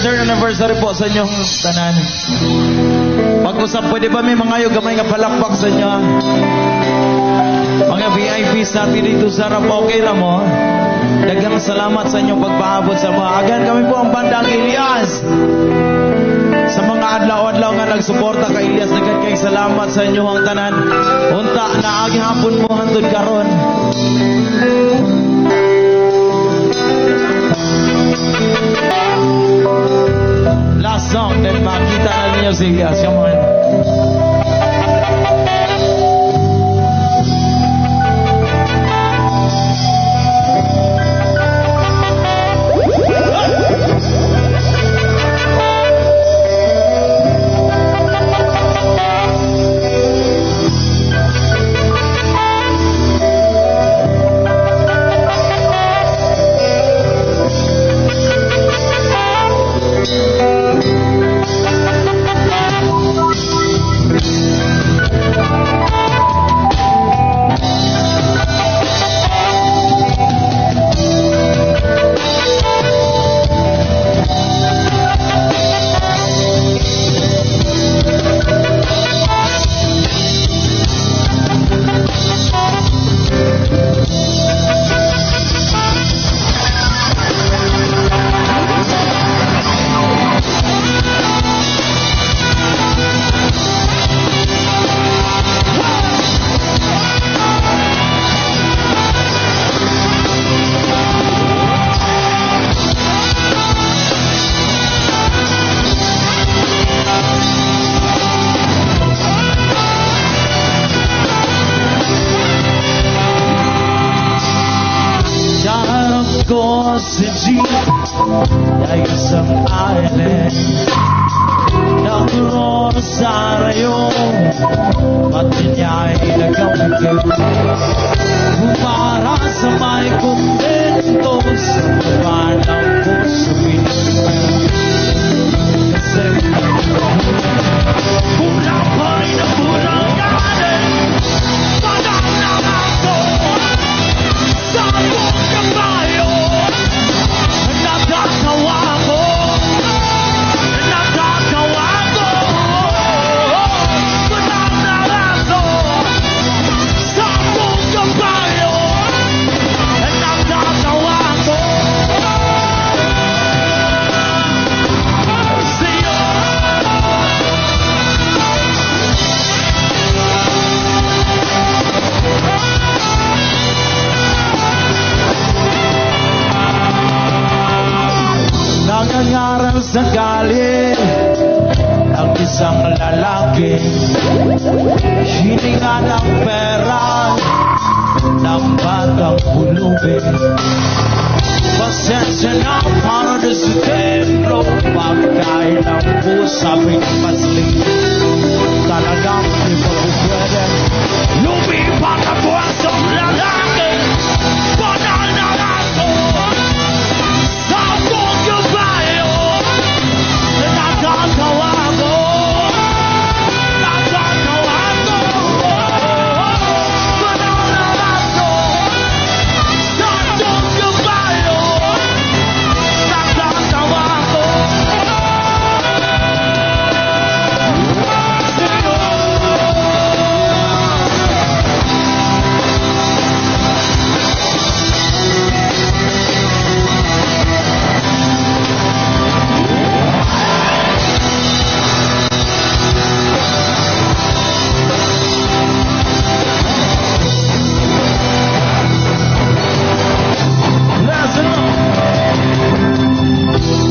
third anniversary po sa inyo, tanan. Pag-usap, pwede ba may mga gamay nga palakpak sa inyo? Mga VIPs natin dito sa harap, okay na mo? Daghang salamat sa inyong pagpaabot sa mga agan. Kami po ang bandang Elias. Sa mga adlaw-adlaw nga nagsuporta kay Elias, daghang kay salamat sa inyo ang tanan. Unta na agi hapon mo hantod karon. Last song, then makita na ninyo si Elias. Come on. Ay isang island na Rosario, pati niya ay nagkamigil. Para sa may kumbento sa baba ng puso pinagpapalala. Kasi kulang pa rin ang kulang natin. Padang naman ko sa buong kabayo. Natatawa ko, natatawa ko. Kulang naman ko sa buong kabayo. Natatawa ko. Sa'yo. Nangangaral sa kalye ang isang lalaki, hininga ng pera ng batang pulubi. Pasensya na para sa templo, pagkain ng pusabing pasling. Talagang di pagpupwede, lumipat ako ang isang lalaki. Banal na laso sa buong kabayo. Natatawa ko, natatawa ko. Banal na laso sa buong kabayo. Natatawa ko.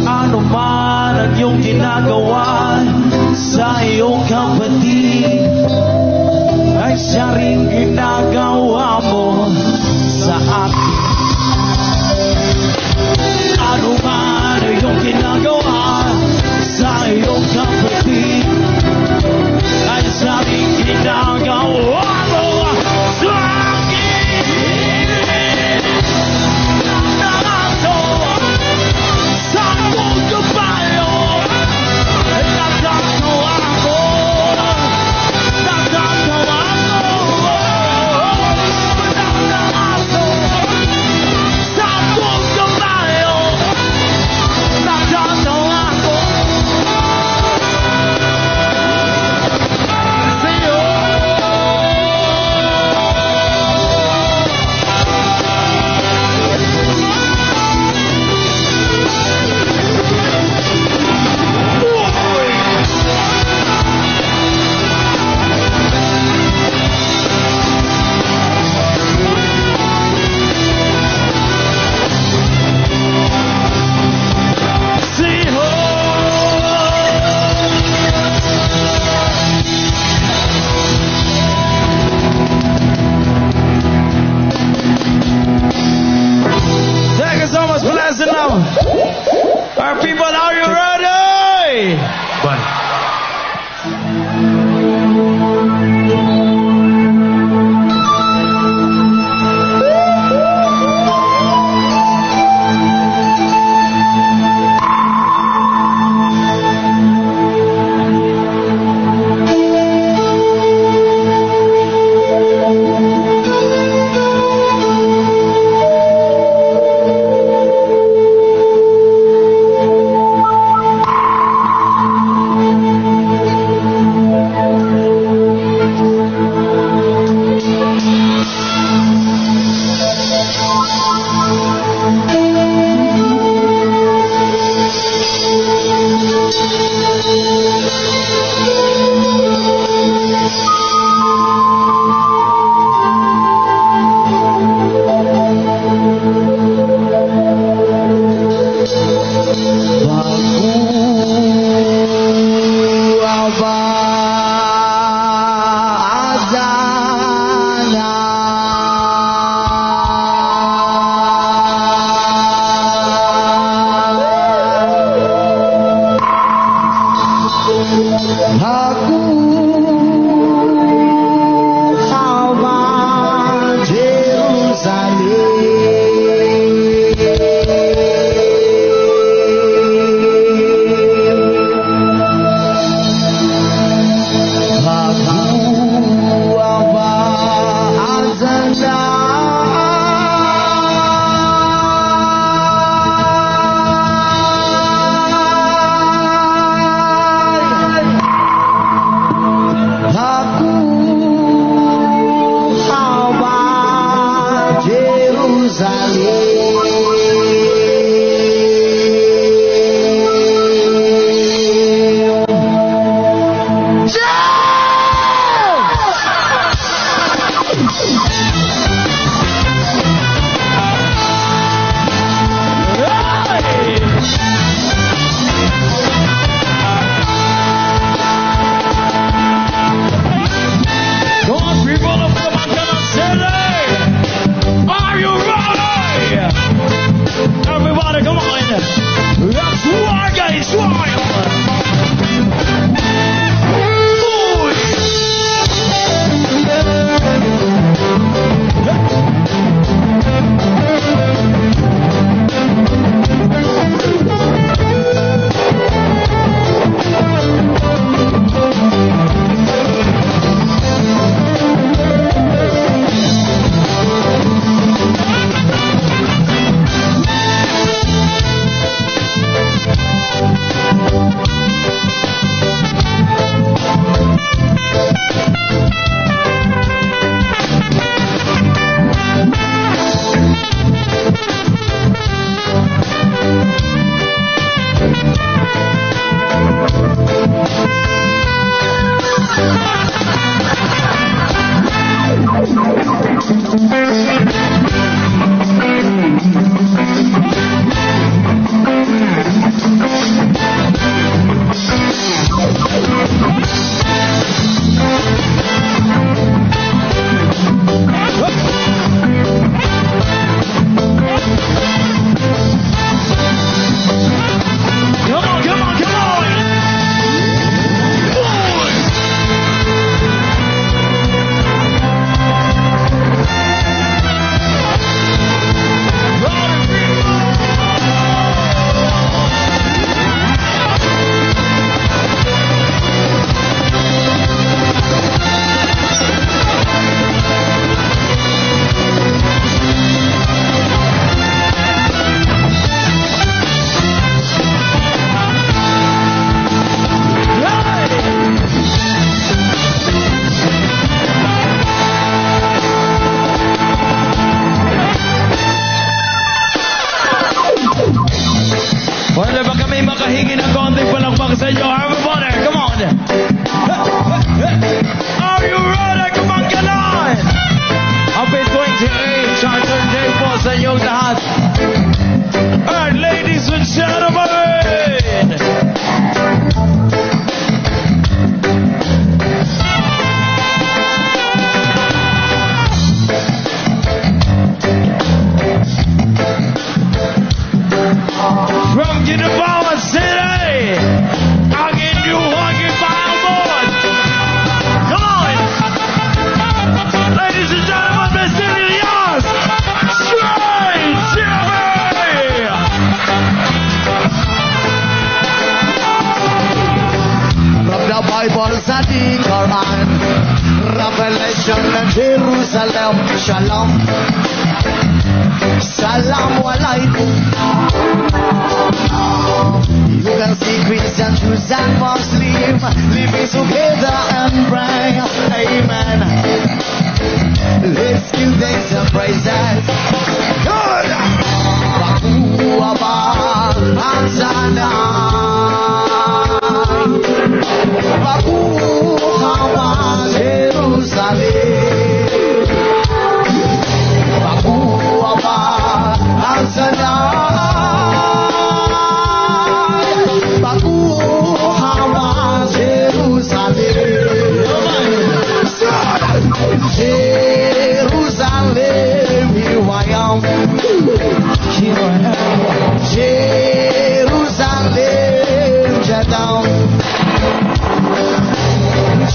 Ano man ang iyong ginagawa sa iyong kapatid, ay siya rin ginagawa mo sa akin. Ano man ang iyong ginagawa sa iyong kapatid, ay siya rin ginagawa mo sa akin. Sa buong kabayo, natatawa ko, natatawa ko.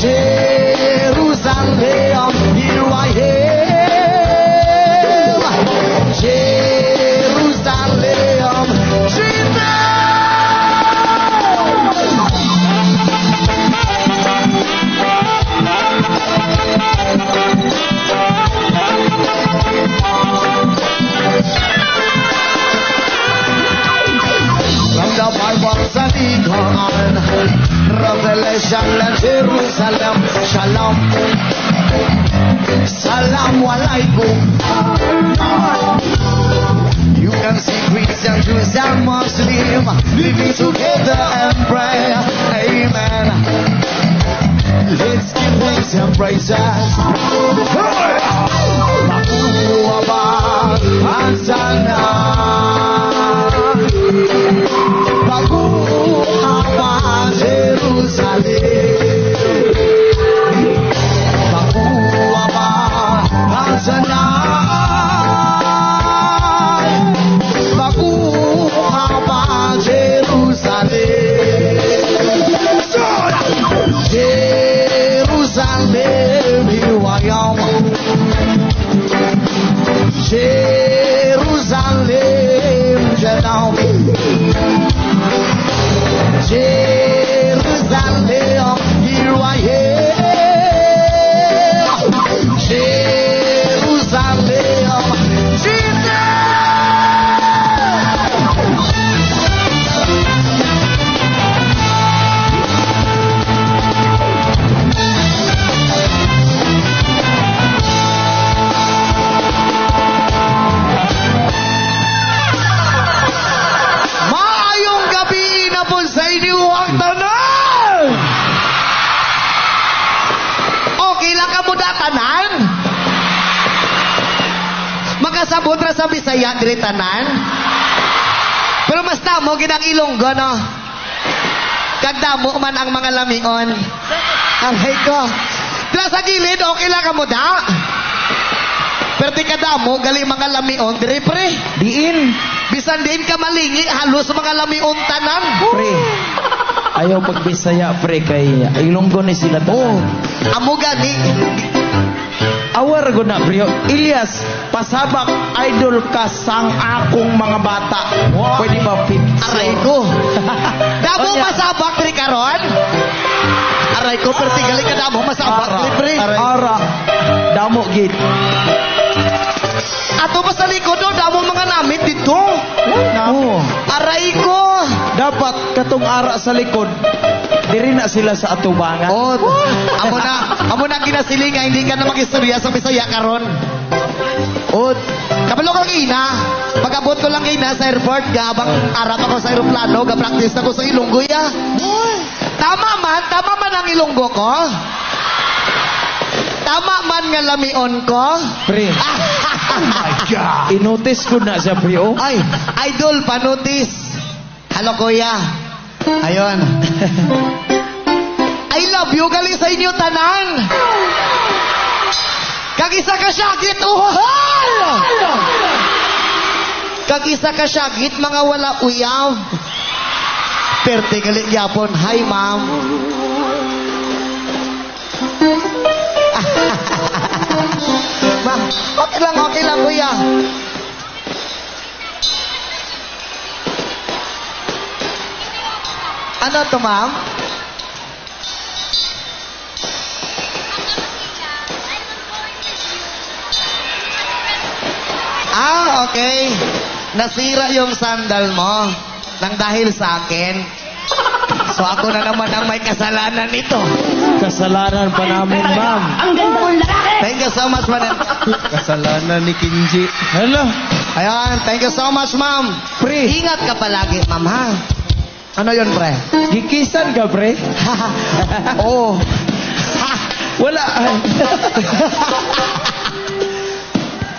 Jerusalem, here I am. Jerusalem, Jesus. From the Bible study on Revelation and Jerusalem, Shalom, Salam Alaikum. You can see Christian, Jews and Muslim living together and pray. Amen. Let's give thanks and praises. Baku Abba Ansana. Baku Abba Jerusalem. Baku Abba Ansana. Baku Abba Jerusalem. Jerusalem, here I am. Jerusalem, Shalom. Jerusalem, here I am. Jerusalem, Jesus. Maayong gabi na po sa inyo ang tanan. Okay lang ka mo tanan? Makasabot ra sa Bisaya diri tanan. Pero mas damo ginang Ilonggo no. Kagdamo man ang mga lamion. Aray ko. Dira sa gilid okay lang ka mo da. Pero di kadamo gali mga lamion diri pre. Diin. Bisan din ka malingi halos mga lamion tanan. Pre, ayaw pagbisaya pre kay Ilonggo ni sila tanan. Amo gani. Awar ko na pre. Ilyas, pasabak idol ka sang akong mga bata. Pwede ba fit? Aray ko. Damo Onya. masabak pre karon. Aray ko pero tigali ka damo masabak pre. Ara. Damo gid. Ato pa sa likod do damo mga namit dito. Oo. Aray ko. Dapat katong ara sa likod. Diri na sila sa atubangan. Oh, amo na ginasilinga hindi ka na magistorya sa Bisaya karon. Oh, kabalo kang ina. Pag-abot ko lang ina sa airport, gabang arap ako sa aeroplano, ga-practice ako sa Ilonggo ya. Tama man ang Ilonggo ko. Tama man nga lamion ko. Pre. Oh my God. Inotis ko na siya pre. Oh. Ay, idol, panotis. Hello, kuya. Ayun. I love you, galing sa inyo tanan. Kag-isa ka syagit, uhal! Kag-isa ka syagit, mga wala uyaw. Perte galing yapon, hi ma'am. Ma'am, okay lang kuya. Ano to ma'am? Ah, okay. Nasira yung sandal mo nang dahil sa akin. So ako na naman ang may kasalanan nito. Kasalanan pa namin, ma'am. Ang ganda mong lalaki! Thank you so much, man. Kasalanan ni Kinji. Hello. Ayan, thank you so much, ma'am. Pre. Ingat ka palagi, ma'am, ha? Ano yun, pre? Gikisan ka, pre? Oo. Wala.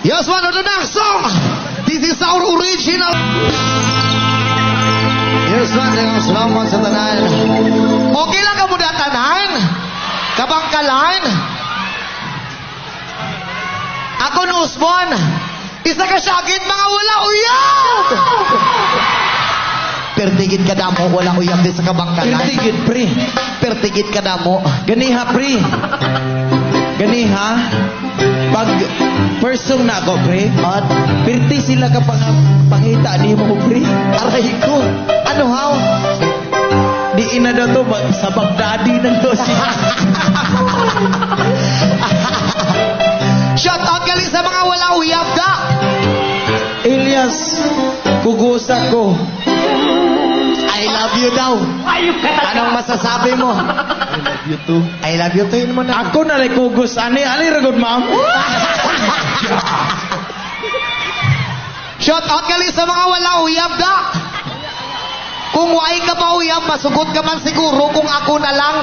Yes, one of the next song. This is our original. Yes, one dengan selamat sa tanan. Okay lang ka muna tanan? Kabangkalan? Ako nusbon. Isa ka syagit mga wala uyab. Perti Pertigit ka na mo, wala uyab din sa kabangkalan. Pertigid, pre. Pertigit ka na mo. Ganiha, pre. Ganiha. Pag person na ako, pre. At, Pirti sila kapag pangita ni mo, pre. aray ko. Ano how? Di ina daw to, sa Baghdadi ng dosi. Shout out galing sa mga wala uyab ka. Elias, kugusa ko. I love you daw. Anong masasabi mo? I love you too. I love you too mo na. Ako na rin kugos. Ani ragod, ma'am? Shout out galing sa mga wala uyab ka. Kung wai ka pa uyab, masugot ka man siguro kung ako na lang.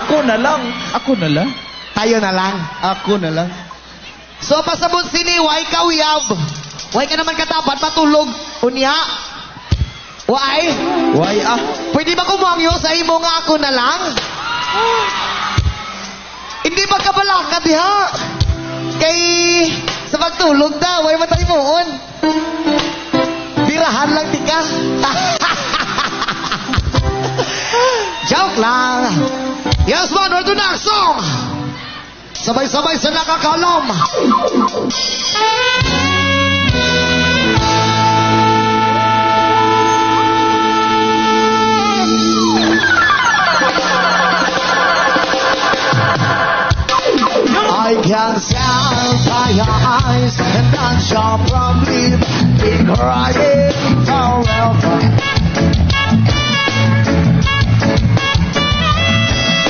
Ako na lang. Ako na lang. Tayo na lang. Ako na lang. So pasabot sini, wai ka uyab. Wai ka naman katapat, matulog. Unya. Wai? Why Pwede ba kumangyo sa imo nga ako na lang? Hindi ba kabalakad diha? Kay sa pagtulog daw, way matay moon. Birahan lang di ka. Joke lang. Yes man, we're the next song. Sabay-sabay sa nakakalam. I can satisfy your eyes, and that you'll probably be crying forever.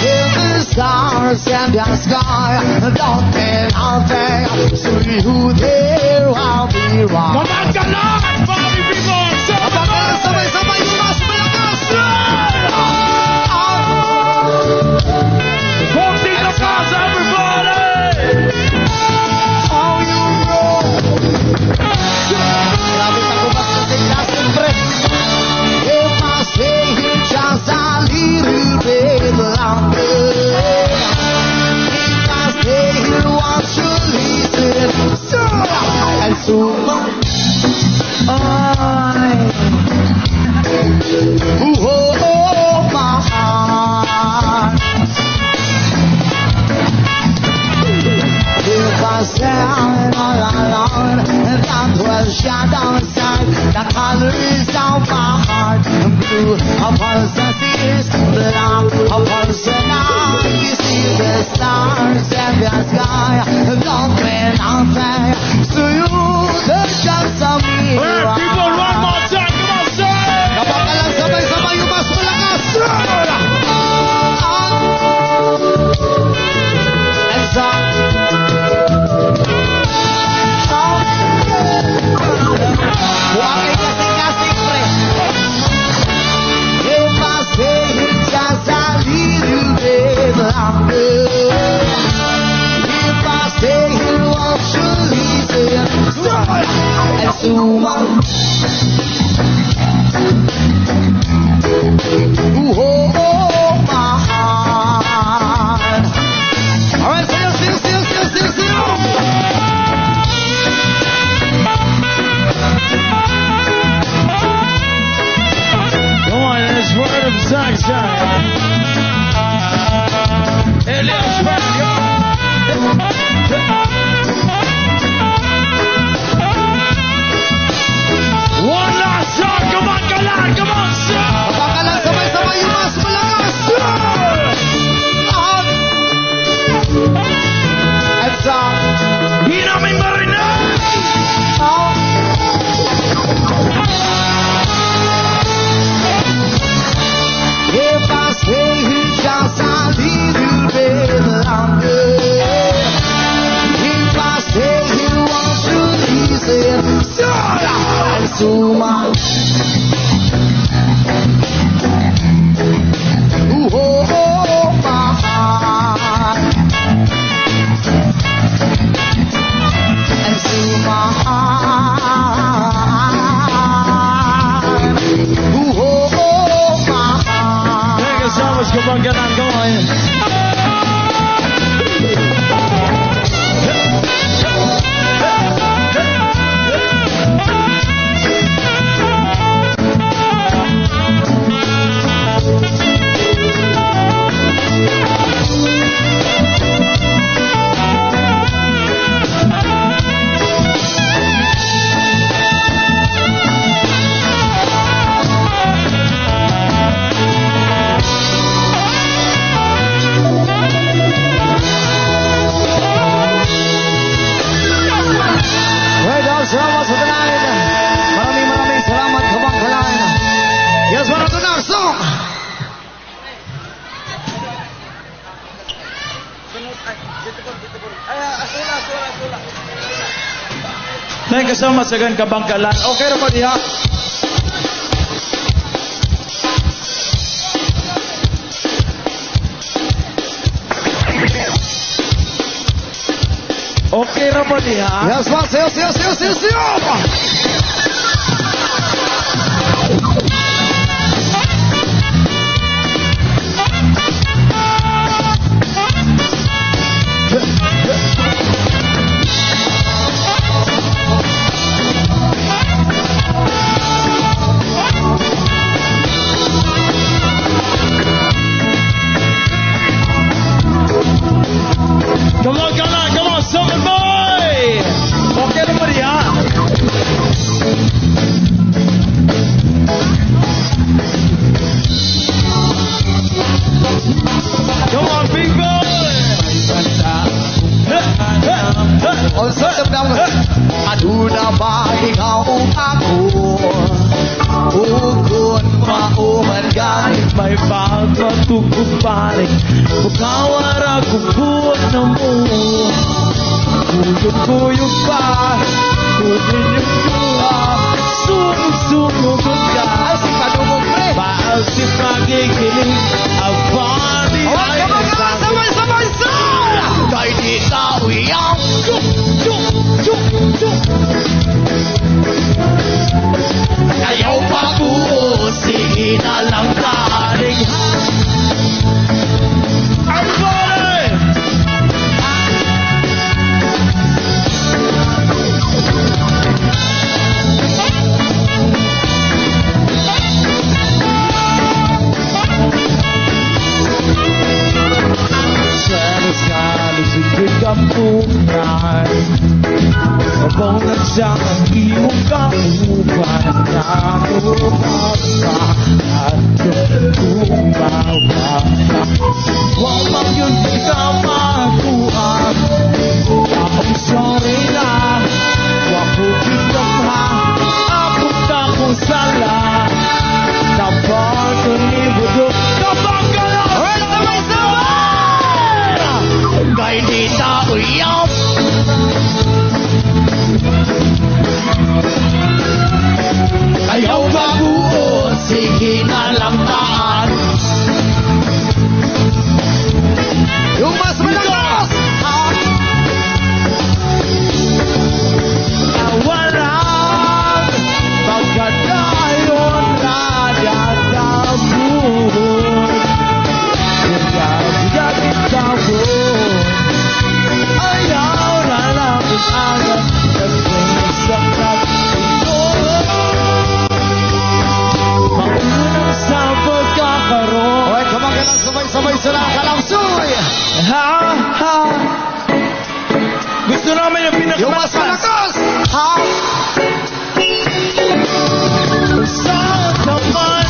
In the stars and the sky, don't mean nothing to you. There I'll be right. Kaman Bobby people! Sabay-sabay yung mas malakas. Folks in the cars, everybody! Oh, you know. Grabe sa kubas na si Justin Fred. If I stay here just a little bit longer, if I stay here, won't you listen? And soon, oh, my heart. If I stand all alone, that will shadow inside. The color is of my heart, blue upon the seas, black upon the night. You see the stars and the sky, don't mean nothing to you. The chance of me. Hey, people, one more time, come on, say! Kapag ka lang sabay-sabay yung mas malakas. And so, huwag kasing-kasing, pre. If I stay here just a little bit longer, if I stay here, won't you listen? And so, oh, my heart. All right, still. Come on, it's word of sunshine. Elias, One last song, come on, Galan, come on, say! Baka lang sabay-sabay yung mas malakas. And so, Di namin marinig! if I stay here just a little bit longer, if I stay here, won't you listen? And so much. Oh, my heart. And so my heart. Oh, my heart. Thank you so much, Kabangganan. Come on. Nay kasama sa gan kabangkalan. Okay ra pa diha. Okay ra pa diha. Yes, boss. Yes. Come on, summer boy! Okay ra pa diha. Come on, big boy! On sa tabang, ano na ba ikaw ako? Ukon mauman ganit May pagpatugog balik. Bukawara kubuot na mo. Kuyog pa. Kudinig ka. Sumug ka. si Kadumog pre. Baal si pagigiling. Abadi ay Sabay! Kay di ka uyaw. Ayaw pa ko, sige na lang taring. Everybody! Selos kalos ikut kampungan. Kapag nagsang ang iyong kauban. Ako mapa at tumawa. Huwag mang yun ka makuha. Akong sorry na. Huwag ko kitama. Akong takong sala. Kapag nibudok. Kapag ka na. Kay di ka uyaw. Ayaw pa ko, sige na lang taan. Yung mas malakas! Awalan pagkadayon na dadabun. Kaya kitawon. Ayaw na lang ang agad. Nagpagsakat ito. Maunang sa pagkakaroon. Okay, kumagalang sabay-sabay sila kalamsoy. Ha? Gusto namin yung Yung mas pinakamalakas. malakas! Ha? Saan naman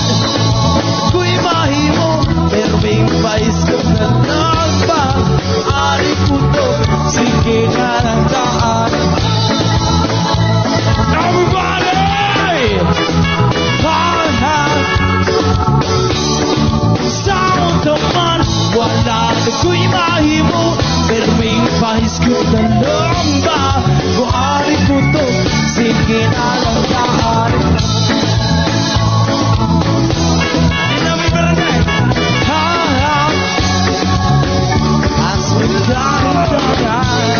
ko'y mahimo, pero may pais ko na lang ba? Ari ko to, sige na lang daan. Everybody! Ha? Saan naman, wala na ko'y mahimo, pero may pais ko na lang ba? Ari ko to, sige na lang daan. Inami barangay! As we die.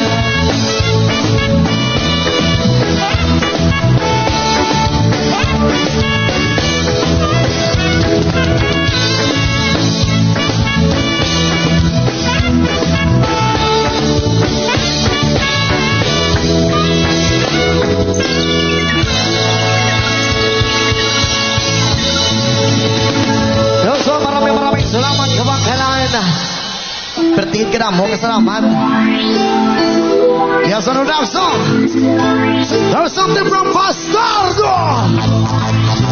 So, maraming salamat kabangkalan. Pertingin ka na mo, kasalamat. Yes, ano daw song? There's something from Bastardo!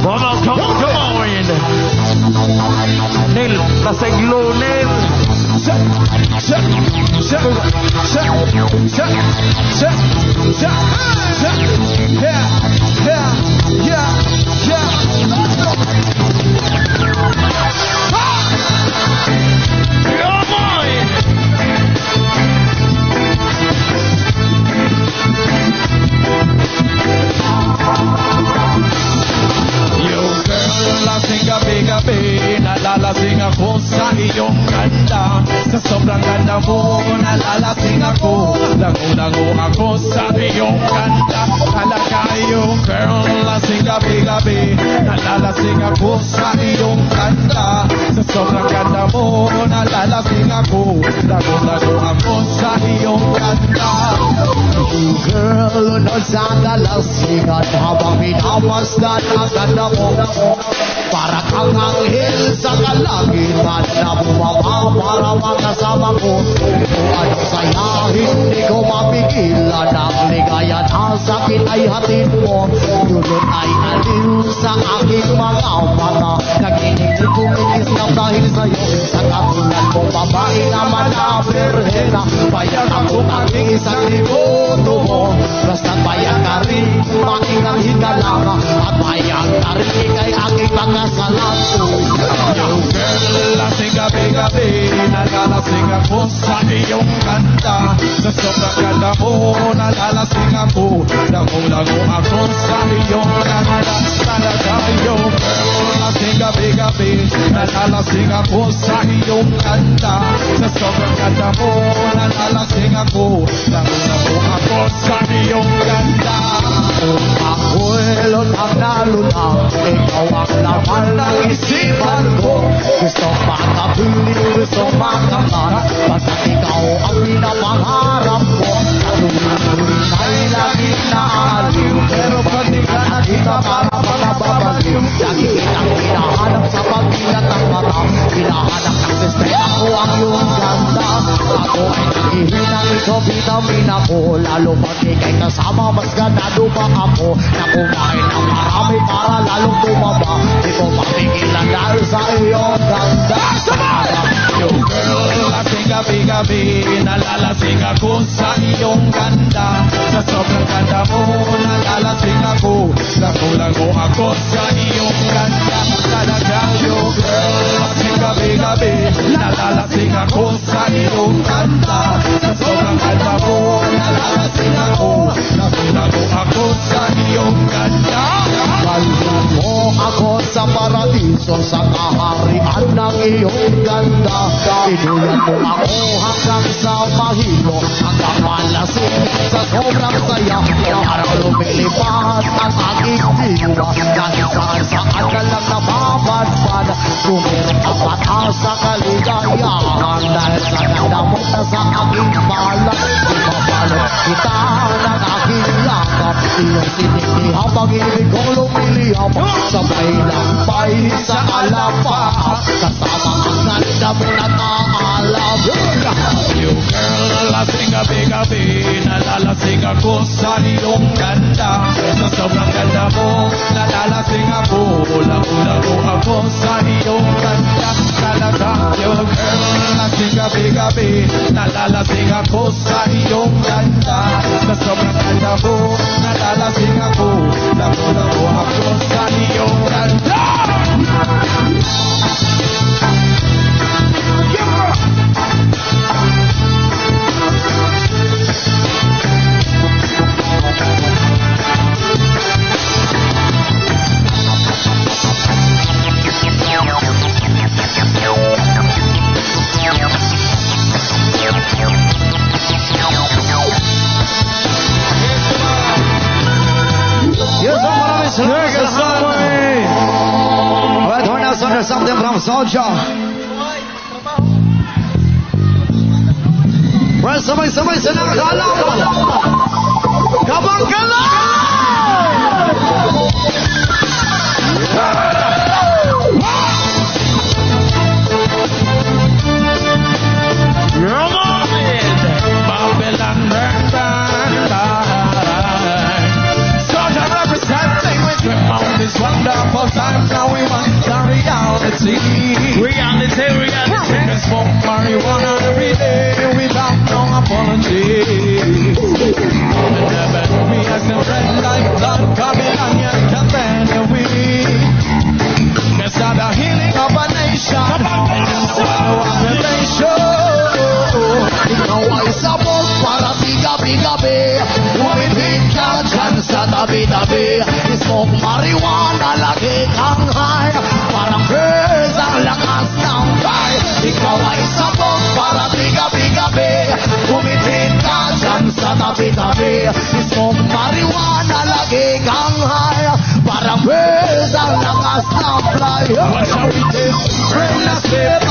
Come on! Nil, nasaglo, Nil. Come on! ganda. Sa sobrang ganda mo, nalalasing ako. Lango-lango ako sa iyong ganda. Talaga yung girl, lasing gabi-gabi. Nalalasing ako sa iyong ganda. Sa sobrang ganda mo, nalalasing ako. Lango-lango ako sa iyong ganda. Girl, unod sa dalasingan habang minamasdan ang ganda mo. Para kang anghel sa kalangitan na bumaba para makasama ko. Ito anong saya, hindi ko mapigilan. Ang ligaya na sakit ay hatid mo. Dulot ay aliw sa aking mga mata. Naginig kumikis na dahil sa'yo. Sa katulad mong babae naman na berhena. Bayan ako aking isang libuto mo. Basta't bayan ka rin, makingang hinalanga. At bayan ka rin, ikay aking pagkasalan. Yung girl, lasing gabi-gabi. Nalalasing ako sa iyong ganda. Sa sobrang ganda mo, nalalasing ako. Lango-lango ako sa iyong ganda. Talaga yung girl, lasing gabi-gabi. Nalalasing ako sa iyong ganda. Sa sobrang ganda mo, nalalasing ako. Lango-lango ako sa iyong ganda. Kung ako'y lutang na lutang, ikaw ang laman ng isipan ko. Gusto makapiling, gusto makakan, basta ikaw ang pinapangarap ko. Katuloy ay lagi naaliw, pero pag di ka nakita para mapapabaliw. Lagi kitang hinahanap sa pagkilat ng mata, hinahanap ng sistema ko ang iyong ganda. Ako ay nanghihinang ikaw, vitamin ako, lalo pag ikay kasama, mas ganado pa ako. Na kumain ng marami para lalong tumaba. Di ko mapigilan dahil sa iyong ganda. Yung girl, lasing gabi-gabi. Nalalasing ako sa iyong ganda. Sa sobrang ganda mo, nalalasing ako. Lango-lango ako sa iyong ganda. Talaga yung girl, lasing gabi-gabi. Nalalasing ako sa iyong ganda. Sa sobrang ganda mo, nalalasing ako. Lango-lango ako sa iyong ganda. Baldin mo ako sa paradiso, sa kaharian ng iyong ganda. Pinulan mo ako hanggang sa mahilo, hanggang malasing sa sobrang saya. Parang lumilipad ang aking diwa, kahit saan ka lang napapadpad. Tumirong ang mata sa kaligayahan, dahil sa ganda mo na sa aking balat. Ipabalot kita ng aking lakap, iyong sininihaw, pag-ibig kong lumilihap. Sabay lampay sa alapaap, kasama ang ganda mo nag-aalab. You girl, lasing gabi-gabi. Nalalasing ako sa iyong ganda. Sa sobrang ganda mo, nalalasing ako. Lango-lango ako sa iyong ganda. Talaga, you girl, lasing gabi-gabi. Nalalasing ako sa iyong ganda. Sa sobrang ganda mo, nalalasing ako. Lango-lango ako sa iyong ganda. There's something from Soldier. Well, sabay-sabay sa nakakaalam. Kabang kalam! Babylon burn, burn, burn. Soldier representing with on this wonderful time. Now we want the reality. We can smoke marijuana every day without no apology. Never we as a friend like blood coming on your companion. We can start the healing of a nation. Ikaw ay sabog para tigabi-gabi. Umibig ka dyan sa tabi-tabi. Smoke marijuana, lagi kang high. Parang birds ang friend a slip.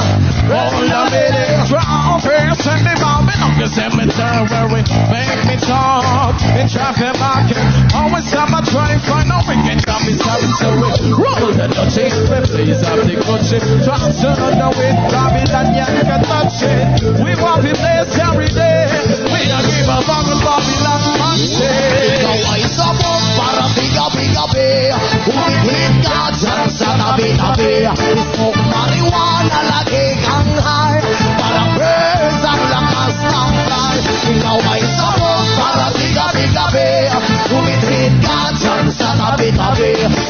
Roll a minute, drop here, send me out in the cemetery where we make me talk. In traffic market, always have a try, find out we can come in so we roll the dirty, please have the good shit. Transfer the wind, Babylon, you can touch it. We want it this every day. We don't give a fuck about Babylon, man. The wise of us, para bigger bay. We need God, and a bit. We smoke marijuana like ang high. Para birds ang lakas ng fly. The wise of us, para bigger bay. We need God, and a bit.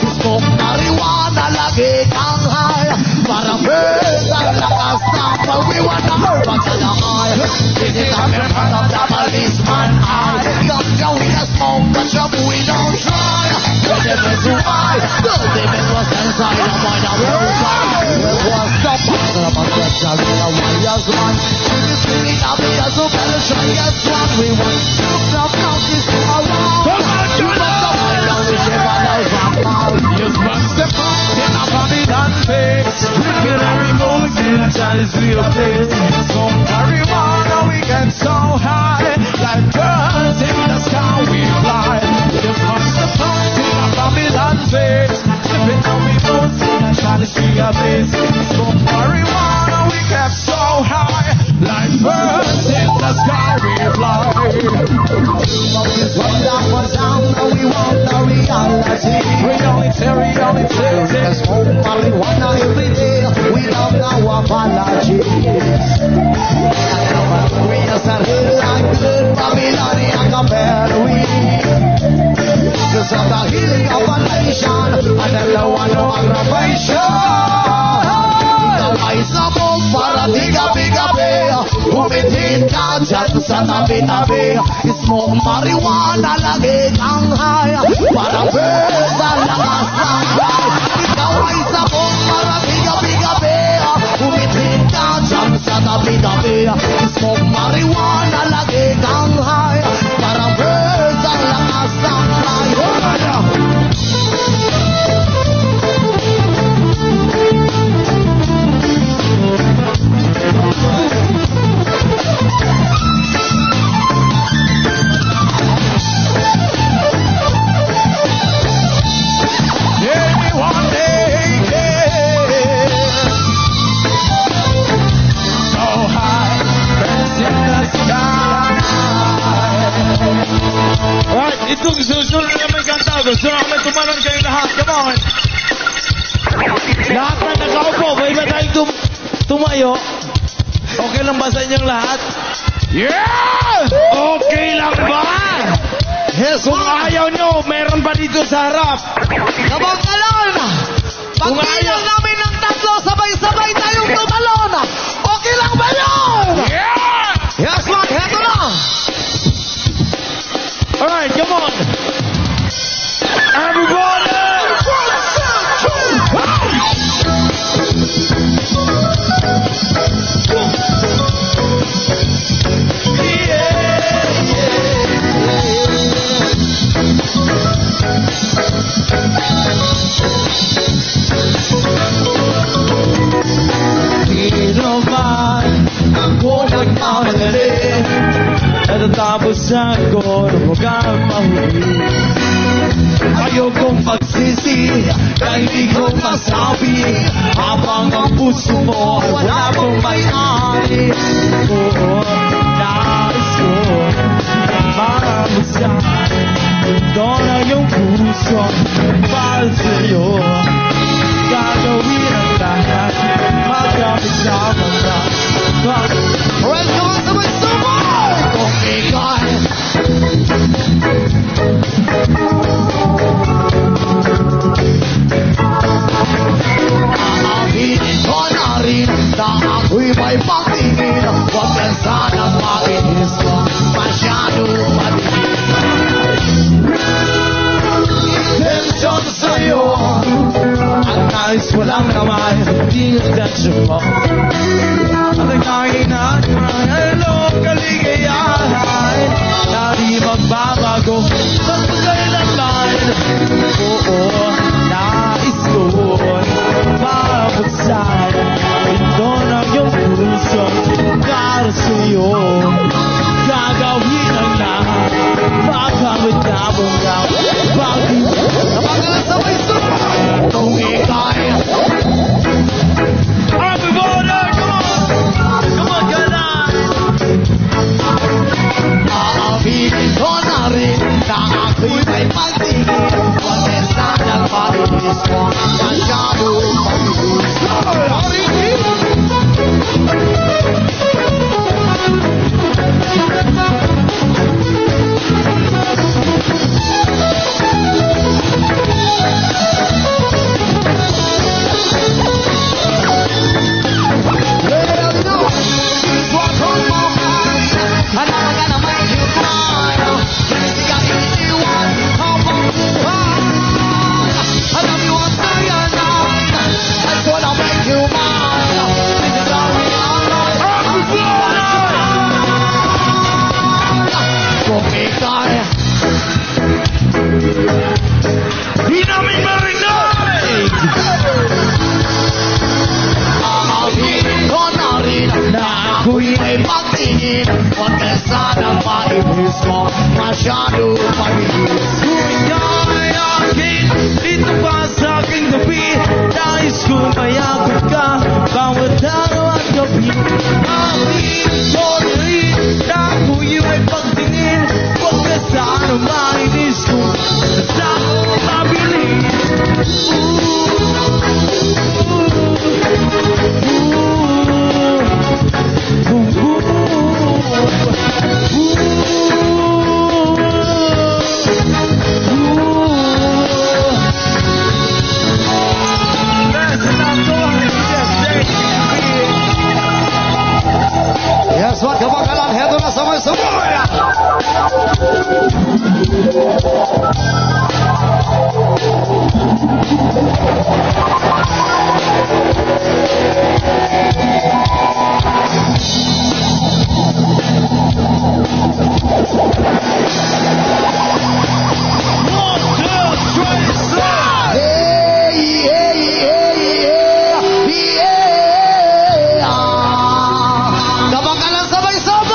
We smoke marijuana like ang high. Para birds ang lakas ng fly. We wanna move on to the high. This is a miracle of the policeman eye. Ganja we a smoke, but we don't try. The devil's why. The devil was inside the mind of the side. It was the power of a pressure in a warrior's one. The spirit of the so penetrate one. We want to stop this around. Come on, you must step up in a Babylon face. Drinking every mountain, Chinese real place. Some marijuana we get so high, like birds in the sky we fly. You must step up in a Babylon face. Sipping on me mountain, Chinese real place. Some marijuana we get so high, like birds in the sky we fly. Run down, now we want the reality. Reality. There's smoke marijuana every day. We love no apologies. We just a little like good Babylonian compare we. Cause of the healing of a nation, and then the one of aggravation. The wise of all para bigger bay. Who be teen ganja sa tabi. Smoke marijuana lagi ang high. Para birds ang lakas ng high. The wise of all para bigger bay. Who be teen ganja sa tabi. Smoke marijuana lagi ang high. Para birds ang lakas ng high. Itong susunod na may kanta. Gusto namin tumalan kayo lahat. Come on. Lahat na nakaupo. May ba tayong tumayo? Okay lang ba sa inyong lahat? Yes! Okay lang ba? Yes, kung ayaw nyo, meron pa dito sa harap. Kapag talon! Pag ayaw namin ng tatlo, sabay-sabay tayong tumalon! Okay lang ba yun? Yeah! Yes, man! Heto na! Alright, come on. Everybody! Tapos ako na huwag kang mahuli. Ayaw kong pagsisi na hindi ko masabi habang ang puso mo wala mong may-ari. Oo, nais ko maramagsan. Ito na yung puso para sa'yo. Gagawin ang lahat, magkakasama na. Welcome sa magsumay! Okay, God! Aaminin ko na rin na ako'y may pagtingin. Huwag na sanang makinis ko, masyado madilim. Intensyon sa'yo, ang nais mo lang naman, hindi intensyon mo. At ang kahinat ng hello, kaligayahan na di magbabago sa pagkailanman. Oo, nais ko mabuksan tingin Huwag ka sanang maibis mo Masyado pag-ibis Kung akin, dito ka sa aking tabi. Nais ko mayakap ka, bawat araw at gabi. Aking tolerin, na ako'y may pagtingin. Huwag ka sana mainis kung sa ako mabilis. Yes, what kebakalan heto na sama semua ya. Kebakalan sabay-sabay.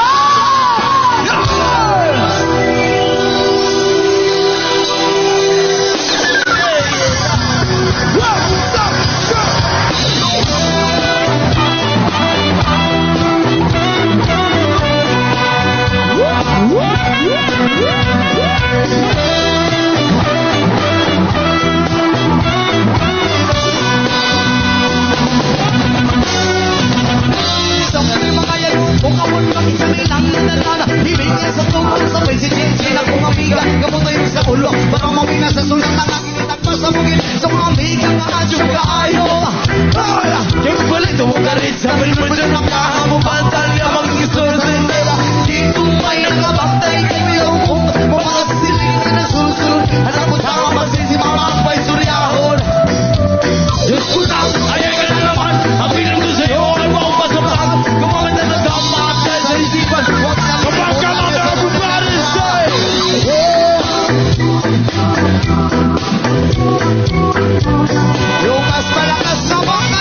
Lumas malakas na mga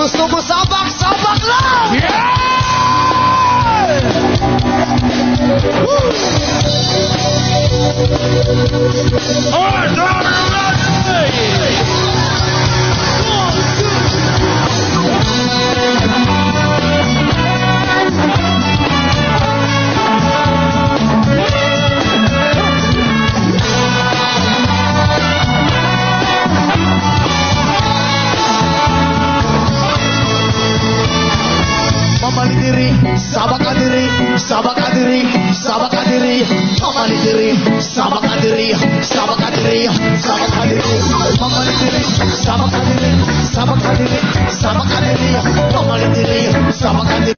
gusto mo sabak-sabak lang! Mamali diri, sabak adiri, sabak adiri, sabak adiri. Mamali diri, sabak adiri, sabak adiri, sabak adiri. Mamali diri, sabak adiri, sabak adiri, sabak adiri. Mamali diri, sabak adiri.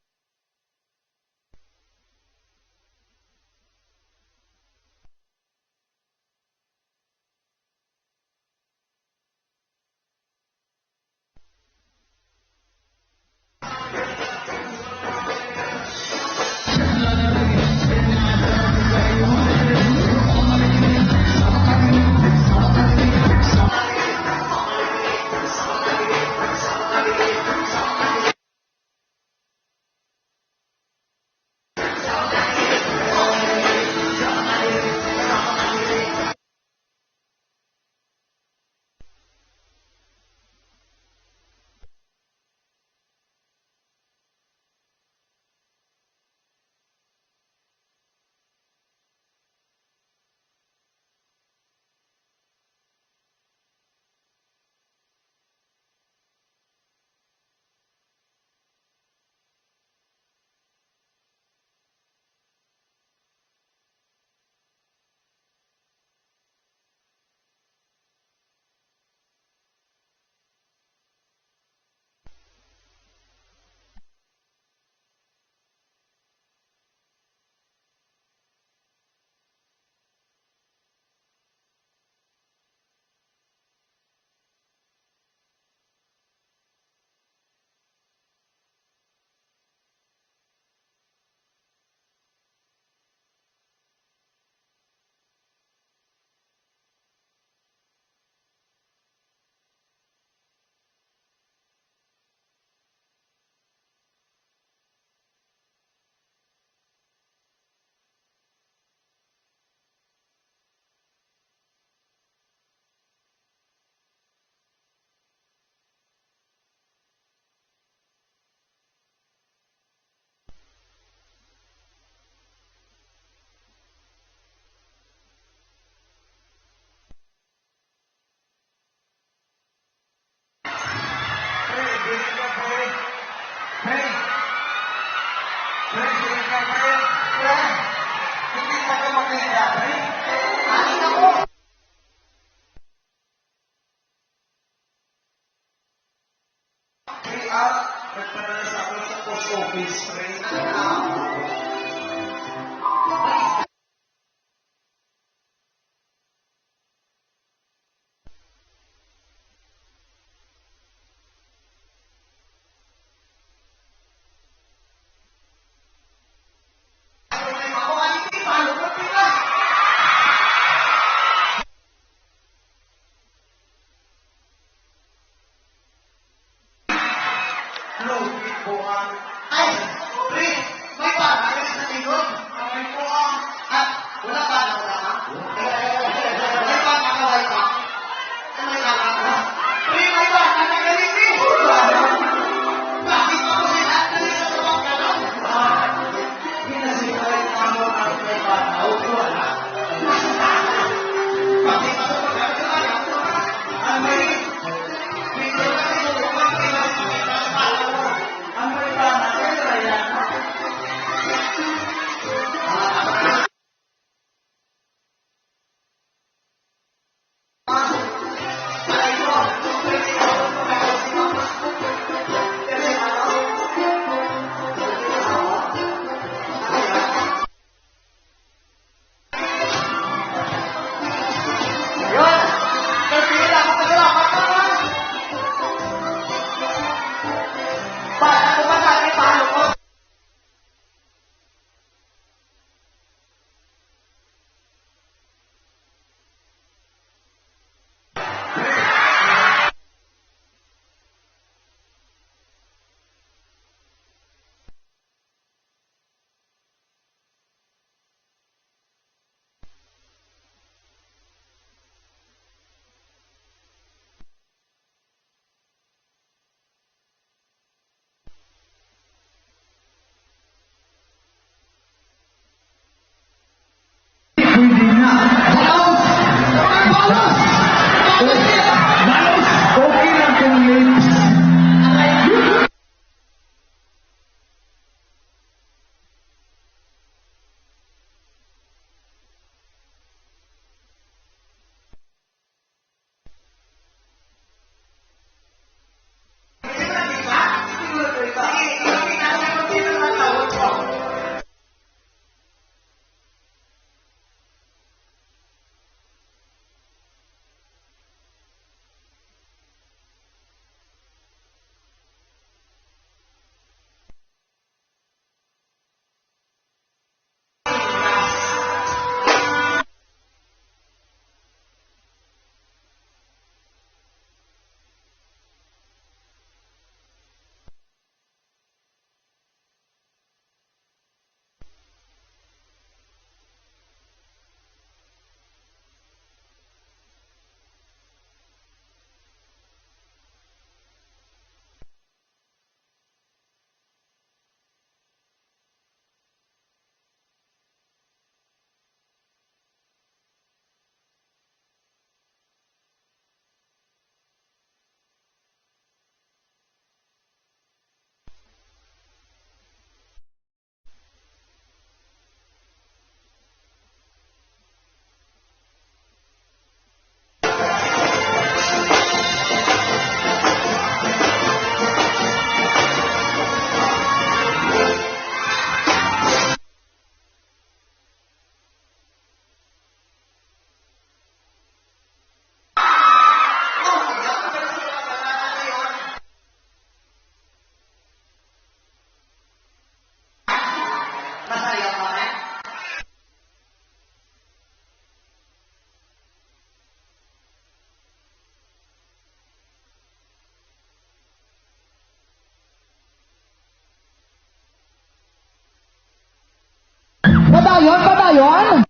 Padayon, padayon.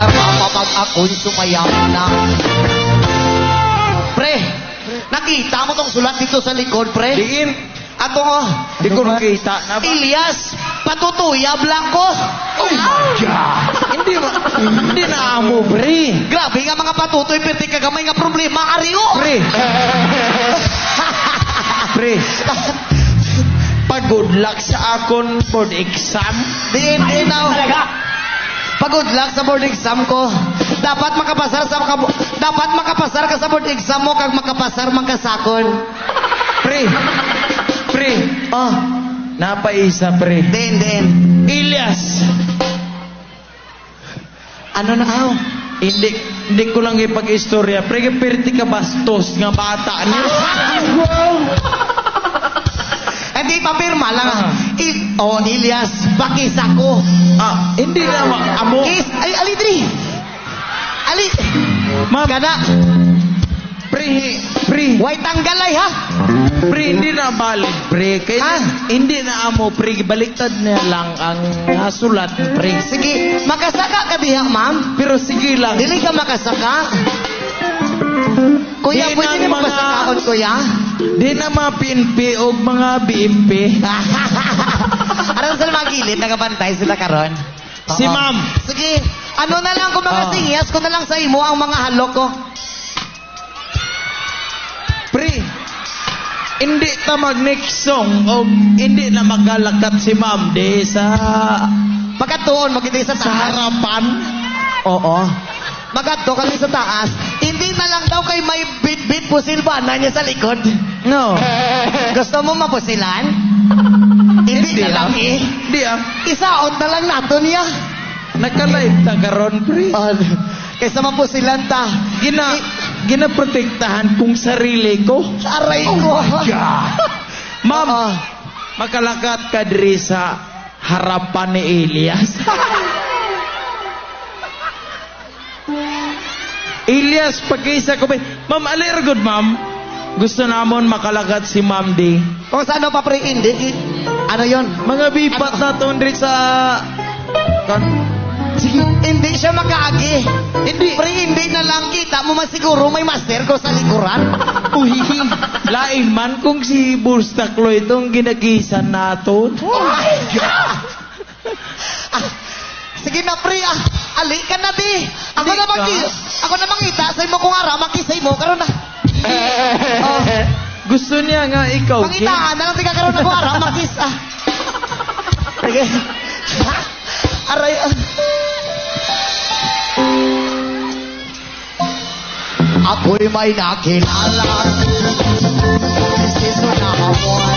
Kapag ako'y sumayang na. Pre, nakita mo tong sulat dito sa likod, pre? Diin, Ato oh. di ko nakita na ba? Ilyas, patutuya, blanco. Hindi na amo, pre. Grabe nga mga patutoy, perti kagamay nga problema, ariyo. Pre. Pre. Pag-good luck sa akon board exam. Di now. Pag-good luck sa board exam ko. Dapat makapasar ka sa board exam mo kag makapasar man ka sakon. Pre. Pre. Oh, Napaisa, pre. din. Ilyas. Ano na aw? Hindi ko lang ipag-istorya. Pre, perti ka bastos nga bata niya. Hindi papirma lang. Ilyas, bakis ako. Hindi na amo. Kis, ay, alidri. Ali. Ma'am. Kana. Pre. Way tanggalay ha. Pre, hindi na balik, pre. Kaya hindi na amo, pre. Baliktad niya lang ang sulat, pre. Sige, makasaka ka diha, ma'am. Pero sige lang. Dili ka makasaka. Kuya, Di pwede nang niyo mga- magpasakaon, kuya? Di na mga PNP o mga BMP. Aram sa mga gilid, nagabantay sila karon. Si Oo. ma'am. Sige, ano na lang kung mga Oo. singyas ko na lang sa imo ang mga halok ko. Pre, hindi ta mag-next song o hindi na magalakat si ma'am di sa Pagkatuon, magkita sa sa taas. harapan. Oo. Magkatuon kami sa taas. Hindi na lang daw kay may bit-bit pusilbana niya sa likod. No. Gusto mo mapusilan? Hindi na lang eh. Hindi Isaot na lang nato niya. Naka-live ta karon, pre. Kaysa mapusilan ta. Ginaprotektahan kong sarili ko. Aray ko. Ma'am, Oo. makalakat ka diri sa harapan ni Elias. Elias, pag-isa ko ba? Ma'am, aliragod, ma'am. Gusto namon makalakat si ma'am di. Kung sa ano pa pre, hindi. Ano yon? Mga bipat na to diri sa... Sige, hindi siya makaagi. Hindi. Pre, hindi na lang kita mo masiguro may master ko sa likuran. Uy, lain man kung si Burstaklo itong ginagisan nato. Sige na pre, ali ka na di. Ako Di na ka? ako na mangita sa imo kung ara makisay mo karon na. Gusto niya nga ikaw, Kim. Pangitaan na lang tiga karon ako ara makis. Sige. Aray. Ako'y may nakilala. Siso na hamon.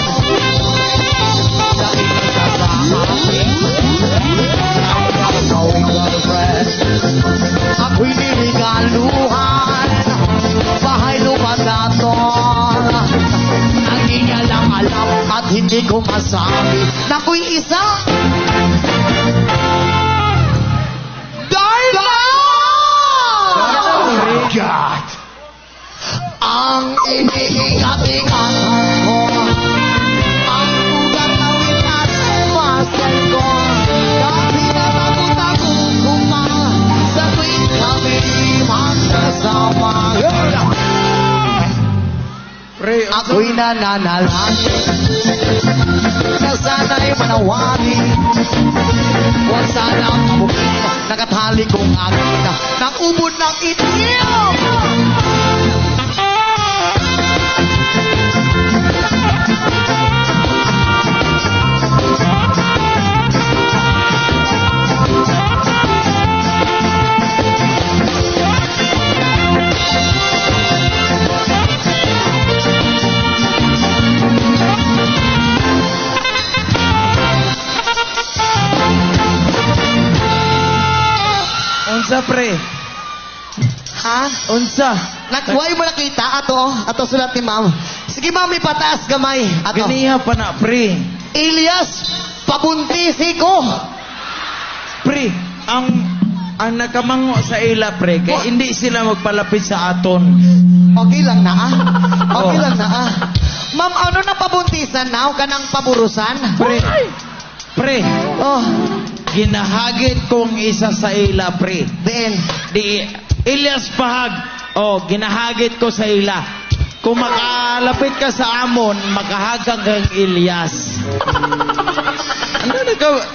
Dahil ka sa akin. Ang gawing girlfriend. Ako'y niligaluhan. Bahay lumagaton. Ang di niya lang alam at hindi ko masabi na ako'y isa. God! Ang iniingat-ingatan ko, ang ugat na winas master ko, dati na tago-tago pa, sa tuwing kami magkasama. Pre, Ako'y nananalangin na sana'y manawari. Huwag sanang mabukin, nakatali kong akin ng ubod ng itim. unsa pre? Ha? Unsa? Nagway mo nakita ato sulat ni ma'am. Sige ma'am, ipataas gamay. Ato. Ganiha pa na, pre. Elias, pabuntisi ko. Pre, ang nakamango sa ila, pre, kaya hindi sila magpalapit sa aton. Okay lang na ah. Okay Oh. lang na ah. Ma'am, ano na pabuntisan na? O kanang paburusan? Pre, Oh, ginahagit kong isa sa ila, pre. then. Di, Elias Pahag. Oh, ginahagit ko sa ila. Kung makalapit ka sa amon, makahagang kang Elias. Ano,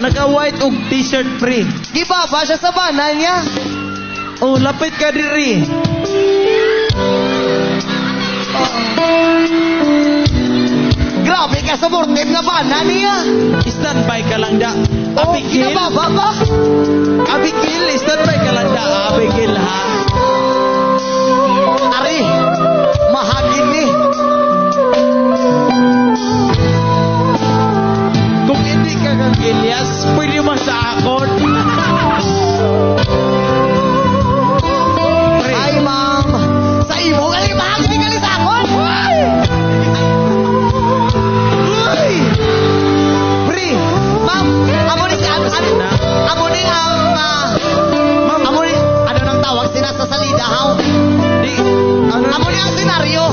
naka-white og t-shirt, pre. Gibaba siya sa banal niya. Oh, lapit ka diri. Grabe ka sa mortem na banal niya. Standby ka lang da. Oh, Abigil. ginababa ba? Abigil, standby ka lang da. Abigil, ha? Ari, mahagin ni. Kung hindi ka kang Elias, pwede mo sa akon. Pre, Ay, ma'am. Sa imo, galing mahagin ka ni sa akon. Uy! Pre, Ma'am, amo ni ano nang tawag sina sa salida, haw? di, ano, Amo ni ang senaryo.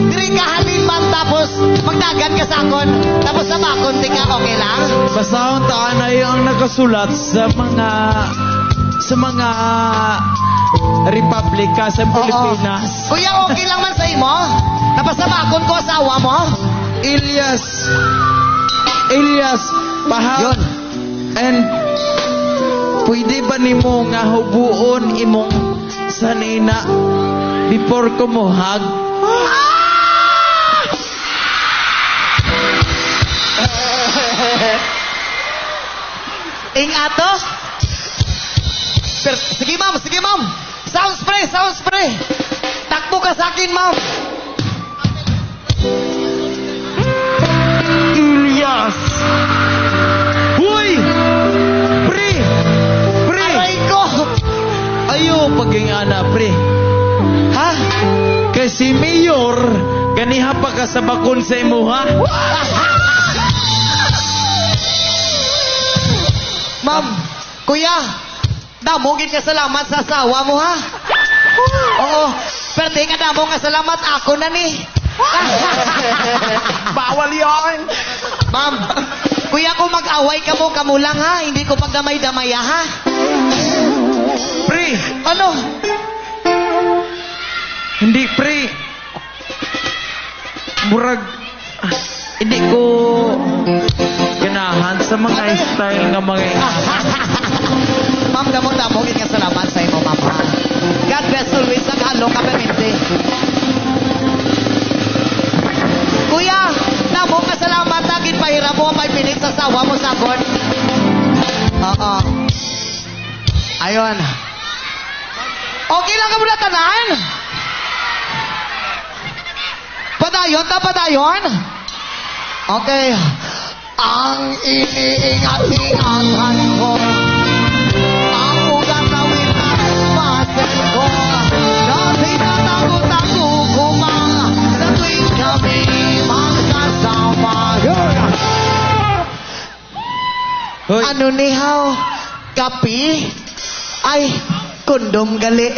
Diri ka halin ma'am, tapos magdagan ka sa akon. Tapos sa bakon, tika, okay lang? basahon taan na yung nakasulat sa mga republika sa Pilipinas. Kuya, okay lang man sa imo? Tapos sa bakon ko, asawa mo? Elias Pahag. Yun. And pwede ba nimo nga hubuon imong sanina before ko mo hug? Ato? Sige ma'am, sige ma'am. Sound spray. Takbo ka sa akin, ma'am. Elias! Huy! Pre! Aray ko! Ayo paging ana, pre. Ha? Kasi mayor, ganiha pa ka sa bakon sa imo, ha? Ma'am, kuya, damogin ka salamat sa asawa mo, ha? Oo, pero di ka damong ka salamat, ako na ni. Bawal yon. Ma'am, kuya, kung mag-away ka mo, kamo lang, ha? Hindi ko pagdamay-damay, ha? Pre! Ano? Hindi, pre. Murag, hindi ko ganahan sa mga style nga mga Ma'am, damong-damogin ka salamat sa imo, ma'am, ha? God bless always, naghalo ka permente. Kuya, damong ka salamat, agin pahira mo ang 5 minutes sa sawa mo, sagon. Oo. Ayun. Okay lang ka muna tanan? Padayon? Okay. Ang iniingat-ingatan ko, ang ugat na winasmasin ko, dati natago-tago ko mga sa tuwing kami magkasama. Hoy, Ano ni Haw? Kapi? Ay, kondom gali.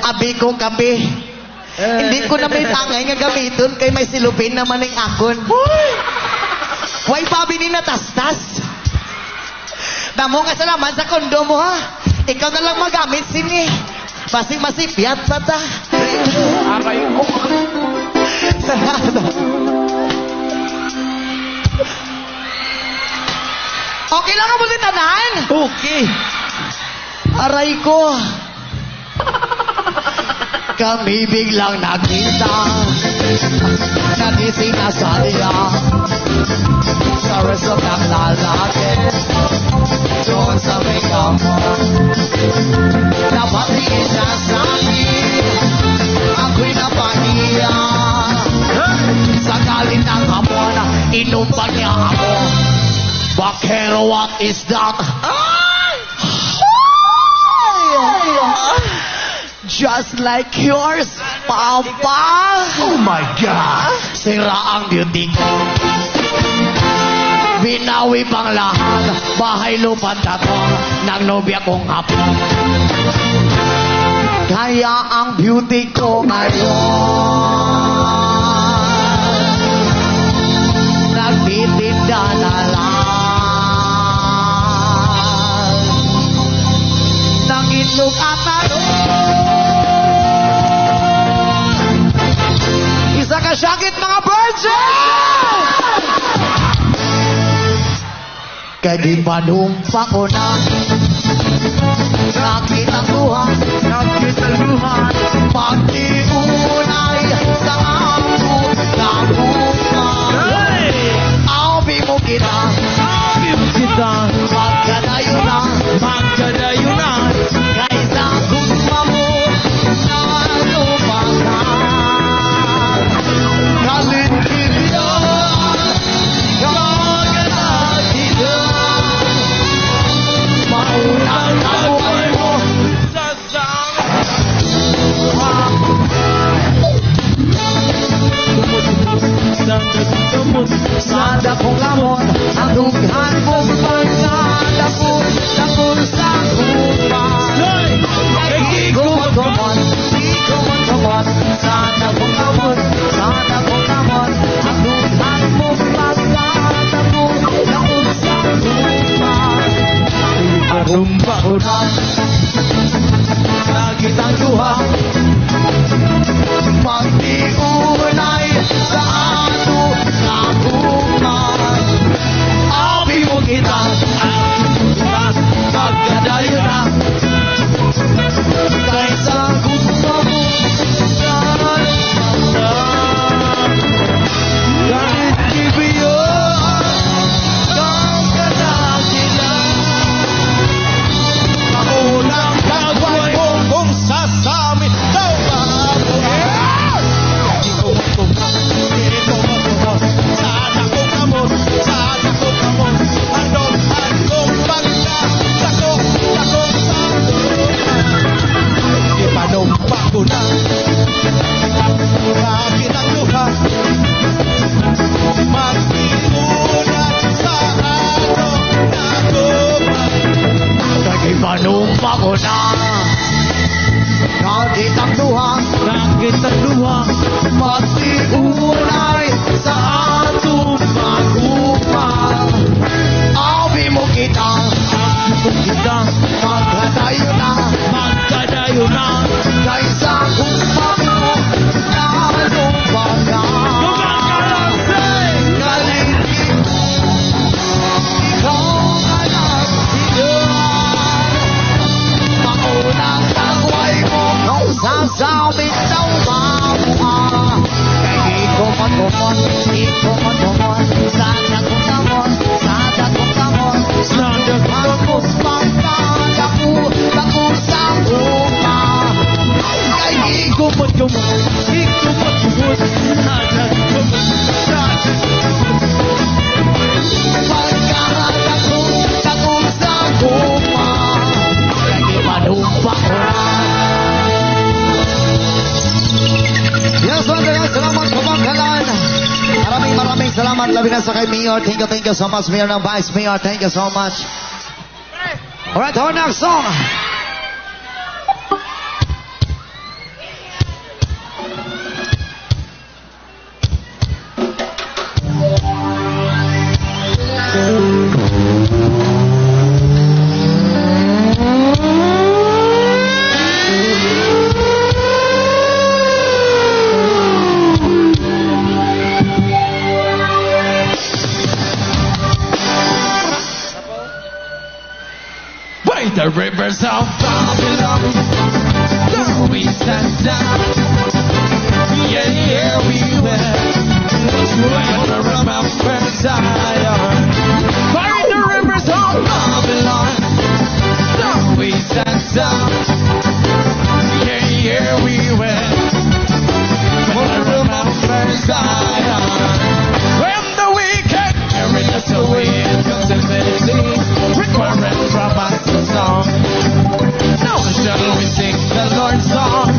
Abi ko kapi. Hindi ko na may tangay nga gamiton kay may silupin naman ng akon. Why pabi ni natastas? Damo nga salamat sa kondom mo, ha? Ikaw na lang magamit sini. Basing masipyat pa ta. aray ko. Okay lang mo din tanan? Okay. Aray ko. Kami biglang nakita. Nagising na sa liya. Sa resort ng lalaki. Doon sa may kamo. Napatingin siya sa akin. Ako'y napahiya. Sa galit ng hamon, inumpan niya ako. Bakero, what is that? just like yours, Papa. Oh my God! Sira ang beauty ko. Binawi pang lahat, bahay lupa tatong ng nobya kong hapon. Kaya ang beauty ko ngayon nagtitinda na lang ng itlog at talong. Isa ka syakit mga virgin! Kaya di panumpa ko na nakita luha pag-iunay sa ako nabuhay. Awi mo kita magkadayo na kaysa gumma mo na lumakan. Kalintiyan kaganagilan maunang nabuhay mo sa dakong lamon ang dughan mong pagkadakol sa kupan. Di ko magkumot sa dakong lamon ang dughan mong pagkadakol sa kupan. Arumpa ko na nakitang luha pag-iunay sa ato na buhay. Abi mo kita magkadayo na kaysa gusto mo kahit ibiyon kang kanagilan. Maunang kagawin mo kung sasamit daw ako. Panumpa ko na nakitang luha magtiunay sa atong magupang. Awi mo kita magkadayo na kaysa gumamo na lumakan. Kalintin ikaw nagsigan maunang tagway mo kung sasabit daw mabuha. Kaya di ko magkumot sa dakong lamon sa dakong pagkadakol sa kupan. Kaya di ko magkumot pagkadakol sa kupan. Kaya di panumpa ko na. Yes, salamat kumangkalan. Maraming salamat labi na sa kay Mayor. Thank you so much, Mayor ng Vice Mayor. Thank you so much. Alright, our next song. By the rivers of Babylon, there we sat down. Yeah, we went to remember Zion. By the rivers of Babylon, there we sat down. Yeah, we went to remember Zion. When the wicked carried us away in captivity, requiring from us a song. Now shall we sing the Lord's song.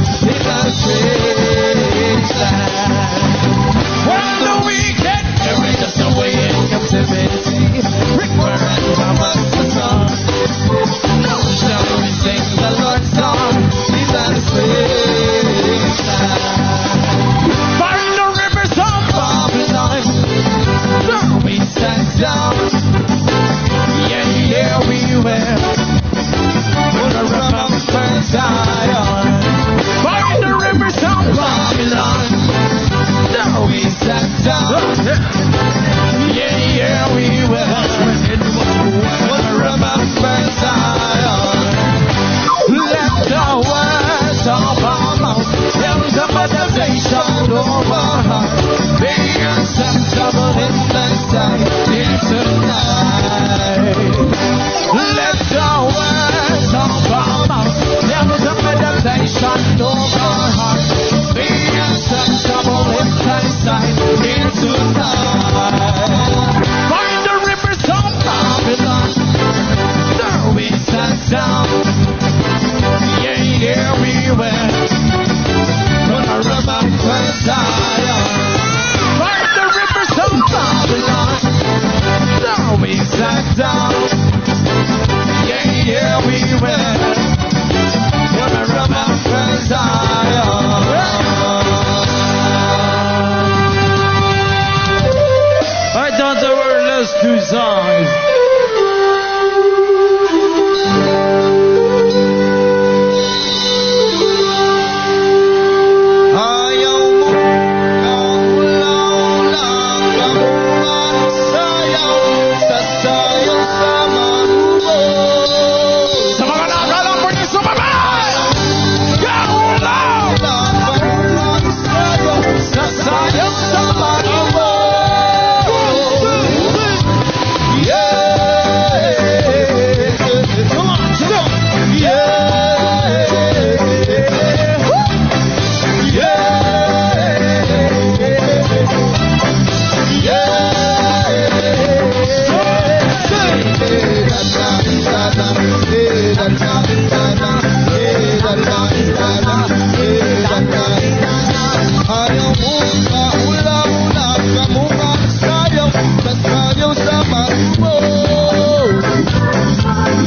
Ayaw mo kaula-ula ka mo magsayang sa sayang sama mo.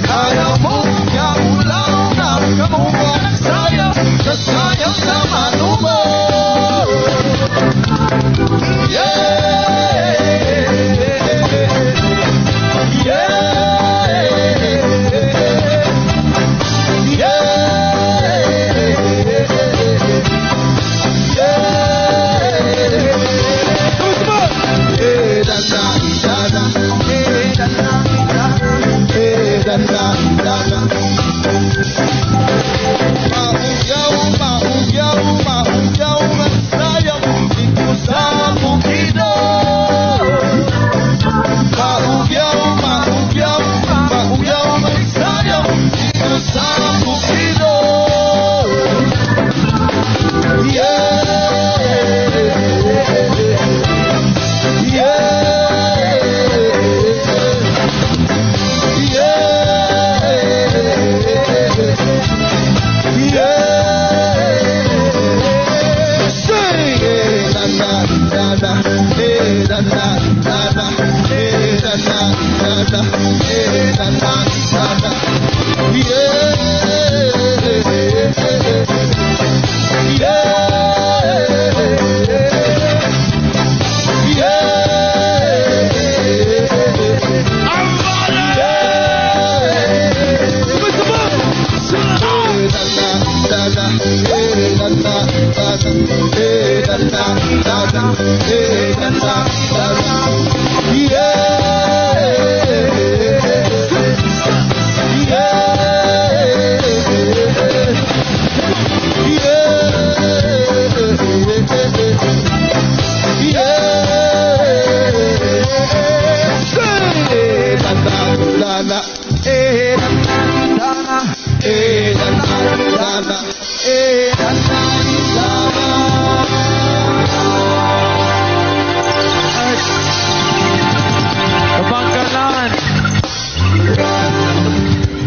Ayaw mo kaula-ula ka mo magsayang sa sayang sama mo.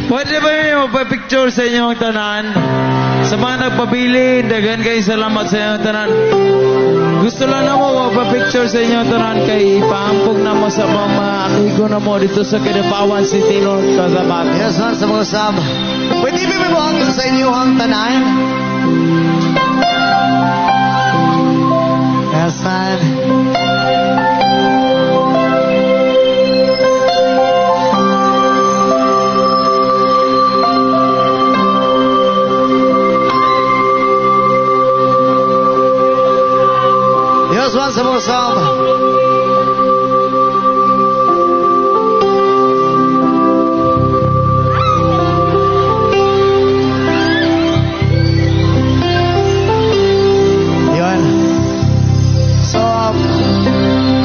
Pwede ba yung magpa-picture sa inyong tanan? Sa mga nagpabili, dagan kayo salamat sa inyong tanan. Gusto lang na mo magpa-picture sa inyong tanan kay ipahampog na mo sa mga amigo na mo dito sa Kidapawan City, North Cotabato. Yes, man, sa mga sab. Pwede ba mo hanggang sa inyo ang tanan? Yes, man. Yes, man, sa mga sab.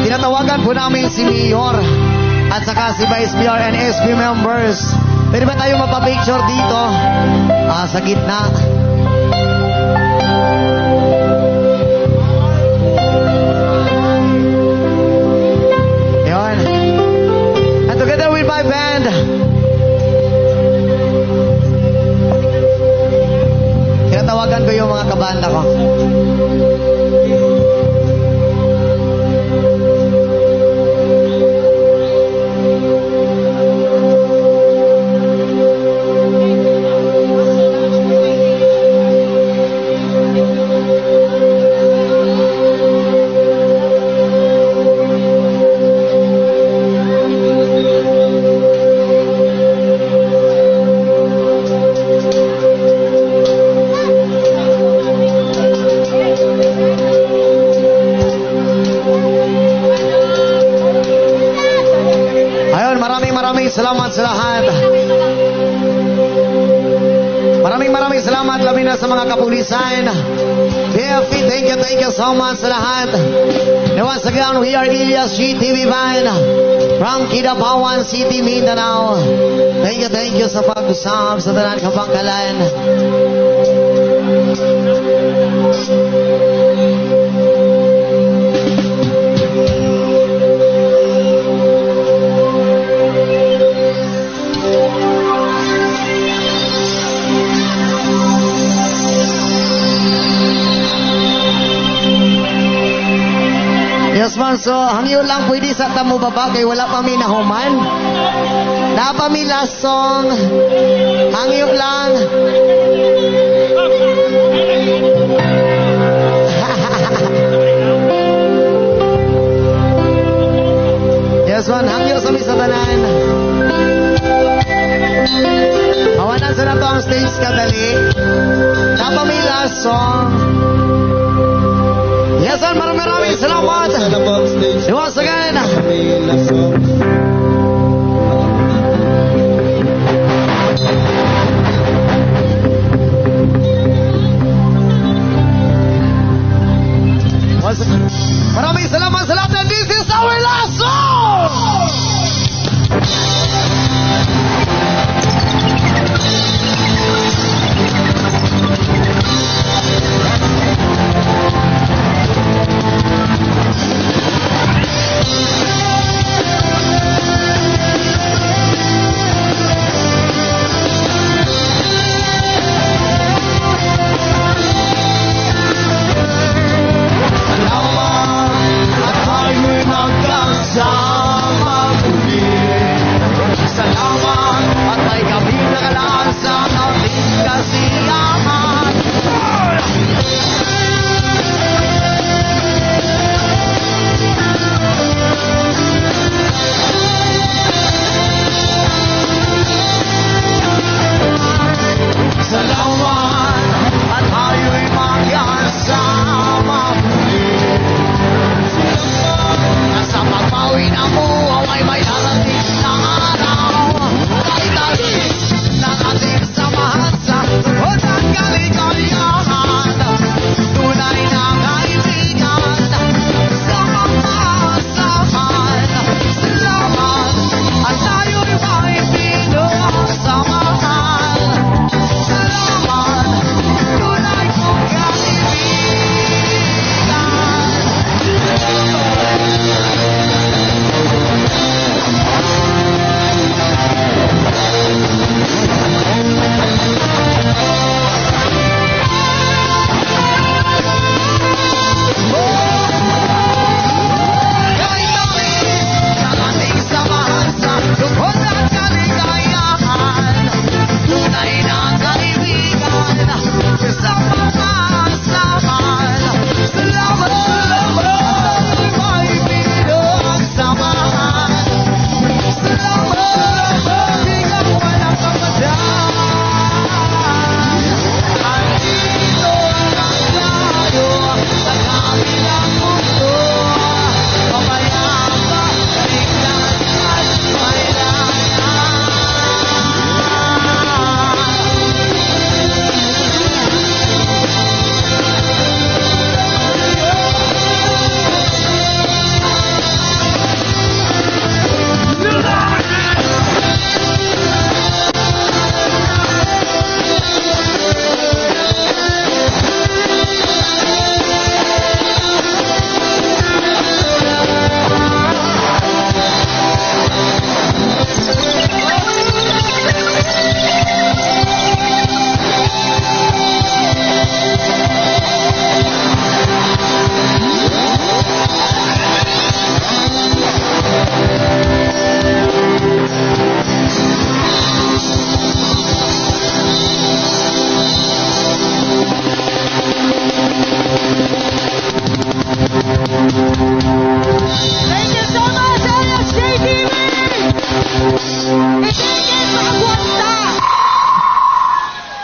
Tinatawagan po namin si Mayor at saka si Vice Mayor and SP members. Pwede ba tayo mapapicture dito? Sa gitna. Yun. And together with my band, tinatawagan ko yung mga kabanda ko. Salamat sa lahat. Maraming salamat labi na sa mga kapulisan. BFP, thank you so much sa lahat. And once again, we are Ilyas GTV Band from Kidapawan City, Mindanao. Thank you sa pag-usap sa tanan Kabangkalan. Yes, man. So, hangyo lang pwede sa tamo baba kay wala pa mi nahuman. Na pa mi last song. Hangyo lang. Yes, man. Hangyo sa mi sa tanan. Hawanan sa nato ang stage kadali. Na pa mi last song. Yes, man. Maraming salamat. Once again. Maraming salamat sa lahat. This is our last song!